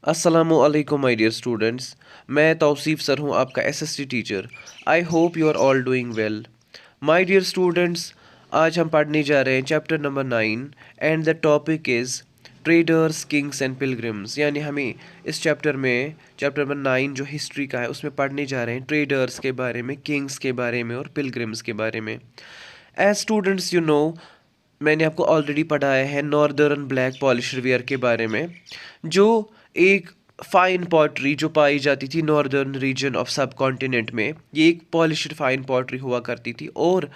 अस्सलामुअलैकुम my dear students. मैं Tausif sir हूं, आपका s.st teacher. I hope you are all doing well. My dear students, आज हम पढ़ने जा रहे हैं chapter number 9 and the topic is traders kings and pilgrims. यानी हमें इस चैप्टर में चैप्टर नंबर 9 जो हिस्ट्री का है उसमें पढ़ने जा रहे हैं ट्रेडर्स के बारे में, किंग्स के बारे में और पिलग्रिम्स के बारे में। एज स्टूडेंट्स यू नो, मैंने आपको ऑलरेडी पढ़ाया है नॉर्दर्न ब्लैक पॉलिश रिवियर के बारे में, जो एक फाइन पॉटरी जो पाई जाती थी नॉर्दर्न रीजन ऑफ सब कॉन्टिनेंट में। ये एक पॉलिश्ड फाइन पॉटरी हुआ करती थी और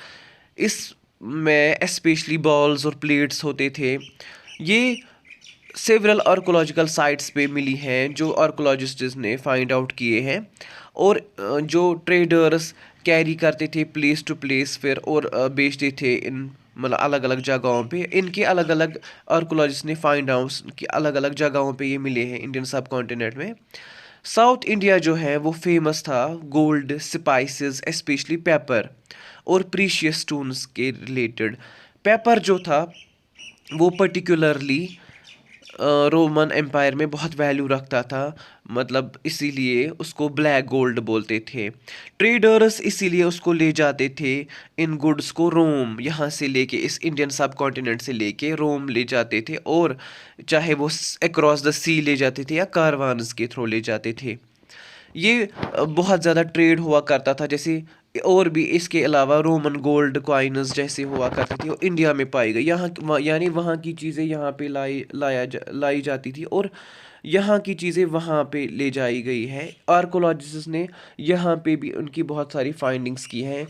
इसमें स्पेशली बॉल्स और प्लेट्स होते थे। ये सेवरल आर्कोलॉजिकल साइट्स पे मिली हैं जो आर्कोलॉजिस्ट्स ने फाइंड आउट किए हैं। और जो ट्रेडर्स कैरी करते थे प्लेस टू प्लेस फिर और बेचते थे इन मतलब अलग अलग जगहों पे। इनके अलग अलग आर्कोलॉजिस्ट ने फाइंड आउट कि अलग अलग जगहों पे ये मिले हैं इंडियन सब कॉन्टिनेंट में। साउथ इंडिया जो है वो फेमस था गोल्ड, स्पाइसेस, स्पेशली पेपर और प्रीशियस स्टोन्स के रिलेटेड। पेपर जो था वो पर्टिकुलरली रोमन एम्पायर में बहुत वैल्यू रखता था, मतलब इसीलिए उसको ब्लैक गोल्ड बोलते थे। ट्रेडर्स इसीलिए उसको ले जाते थे इन गुड्स को रोम, यहाँ से लेके इस इंडियन सब कॉन्टिनेंट से लेके रोम ले जाते थे, और चाहे वो अक्रॉस द सी ले जाते थे या कारवान्स के थ्रू ले जाते थे। ये बहुत ज़्यादा ट्रेड हुआ करता था। जैसे और भी इसके अलावा रोमन गोल्ड कॉइन्स जैसे हुआ करती थी वो इंडिया में पाई गई। यानी वहाँ की चीज़ें यहाँ पे लाई जाती थी और यहाँ की चीज़ें वहाँ पे ले जाई गई है। आर्कोलॉजिस्ट ने यहाँ पे भी उनकी बहुत सारी फाइंडिंग्स की हैं।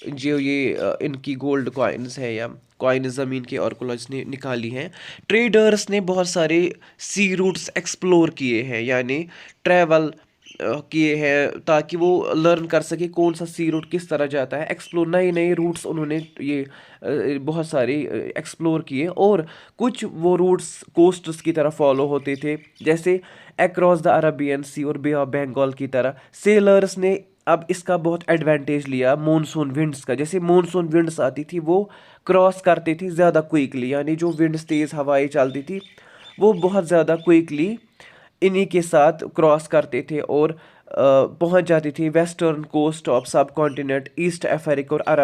जो ये इनकी गोल्ड कॉइन्स है या कॉइन ज़मीन के आर्कोलॉजिस्ट ने निकाली हैं। ट्रेडर्स ने बहुत सारे सी रूट्स एक्सप्लोर किए हैं, यानी ट्रैवल किए हैं ताकि वो लर्न कर सके कौन सा सी रूट किस तरह जाता है। एक्सप्लोर नए नए रूट्स उन्होंने ये बहुत सारे एक्सप्लोर किए, और कुछ वो रूट्स कोस्ट्स की तरह फॉलो होते थे, जैसे अक्रॉस द अरबियन सी और बे ऑफ बंगाल की तरह। सेलर्स ने अब इसका बहुत एडवांटेज लिया मॉनसून विंड्स का। जैसे मॉनसून विंड्स आती थी वो क्रॉस करती थी ज़्यादा क्विकली, यानी जो विंड्स तेज़ हवाएं चलती थी वो बहुत ज़्यादा क्विकली इन्हीं के साथ क्रॉस करते थे और पहुंच जाती थी वेस्टर्न कोस्ट ऑफ सब कॉन्टिनेंट, ईस्ट अफ्रीका और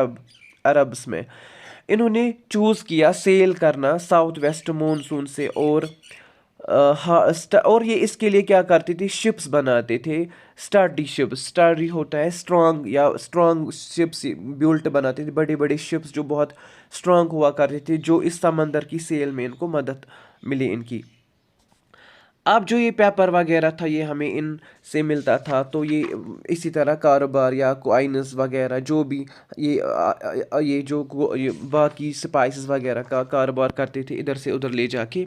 अरब्स में। इन्होंने चूज़ किया सेल करना साउथ वेस्ट मानसून से, और और ये इसके लिए क्या करते थे, शिप्स बनाते थे। स्टडी शिप्स, स्टडी होता है स्ट्रॉन्ग, या स्ट्रॉन्ग शिप्स बिल्ट बनाते थे, बड़े बड़े शिप्स जो बहुत स्ट्रॉन्ग हुआ करते थे, जो इस समंदर की सेल में इनको मदद मिली इनकी। अब जो ये पेपर वगैरह था ये हमें इन से मिलता था, तो ये इसी तरह कारोबार या कॉइन्स वगैरह जो भी ये बाकी स्पाइसेस वगैरह का कारोबार करते थे इधर से उधर ले जाके।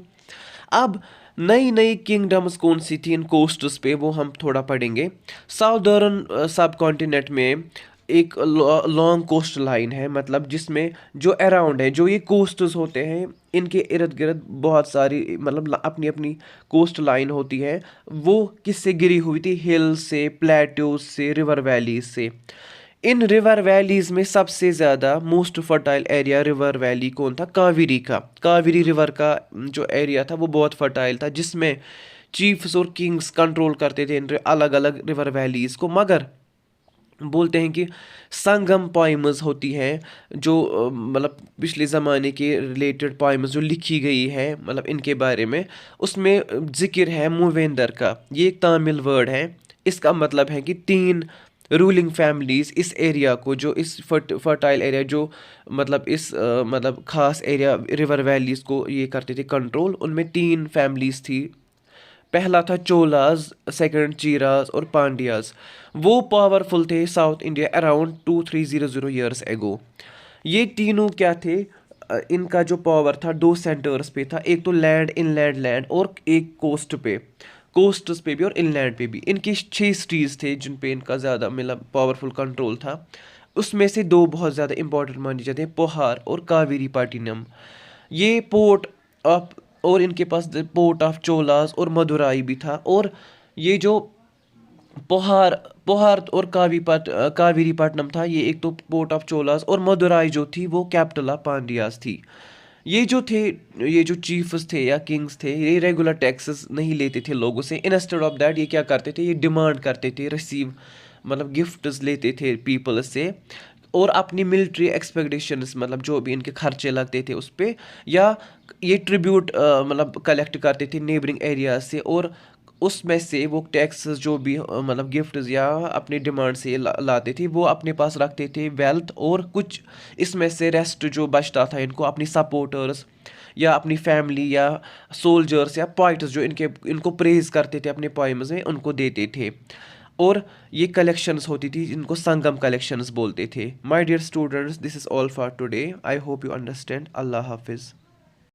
अब नई नई किंगडम्स कौन सी थी इन कोस्ट्स पे वो हम थोड़ा पढ़ेंगे। साउदर्न सब कॉन्टिनेंट में एक लॉन्ग कोस्ट लाइन है, मतलब जिसमें जो अराउंड है, जो ये कोस्ट्स होते हैं इनके इर्द गिर्द बहुत सारी मतलब अपनी अपनी कोस्ट लाइन होती है। वो किससे गिरी हुई थी, हिल से, प्लेट्यूज से, रिवर वैलीज से। इन रिवर वैलीज में सबसे ज़्यादा most fertile area river valley कौन था, कावेरी का। कावेरी रिवर का जो एरिया था वो बहुत फर्टाइल था, जिसमें चीफ्स और किंग्स कंट्रोल करते थे इन अलग अलग रिवर वैलीज को। मगर बोलते हैं कि संगम पॉइम्स होती हैं जो मतलब पिछले ज़माने के रिलेटेड पॉइम्स जो लिखी गई है मतलब इनके बारे में, उसमें जिक्र है मूवेंदर का। ये एक तामिल वर्ड है, इसका मतलब है कि 3 रूलिंग फैमिलीज इस एरिया को, जो इस फर्टाइल एरिया जो मतलब इस मतलब ख़ास एरिया रिवर वैलीज को ये करते थे कंट्रोल, उनमें 3 फैमिलीज थी। पहला था चोलाज, सेकंड चीराज और पांड्याज। वो पावरफुल थे south India around 2300 years ago. ये तीनों क्या थे, इनका जो पावर था 2 सेंटर्स पे था, एक तो लैंड, इनलैंड लैंड, और एक कोस्ट पे, कोस्ट्स पे भी और इनलैंड पे भी। इनकी 6 सिटीज़ थे जिन पे इनका ज़्यादा मतलब पावरफुल कंट्रोल था। उसमें से 2 बहुत ज़्यादा इंपॉर्टेंट मानी जाते हैं, पोहार और कावेरी पाटिनम। ये पोर्ट ऑफ, और इनके पास पोर्ट ऑफ चोलास और मदुराई भी था। और ये जो पोहार पोहार और कावेरीपट्टनम था, ये एक तो पोर्ट ऑफ चोलास, और मदुराई जो थी वो कैपिटल ऑफ पांड्यास थी। ये जो थे, ये जो चीफ्स थे या किंग्स थे, ये रेगुलर टैक्सेस नहीं लेते थे लोगों से। इंस्टेड ऑफ दैट ये क्या करते थे, ये डिमांड करते थे, रिसीव मतलब गिफ्ट्स लेते थे पीपल से, और अपनी मिलिट्री एक्सपेक्टेशंस मतलब जो भी इनके खर्चे लगते थे उस पे, या ये ट्रिब्यूट मतलब कलेक्ट करते थे नेबरिंग एरिया से, और उसमें से वो टैक्सेस जो भी मतलब गिफ्ट्स या अपनी डिमांड से लाते थे वो अपने पास रखते थे वेल्थ, और कुछ इसमें से रेस्ट जो बचता था इनको अपनी सपोर्टर्स या अपनी फैमिली या सोल्जर्स या पॉइंट्स जो इनको प्रेज करते थे अपने पोइम्स में, उनको देते थे। और ये कलेक्शंस होती थी जिनको संगम कलेक्शंस बोलते थे। My dear students, this is all for today. I hope you understand. अल्लाह हाफिज़।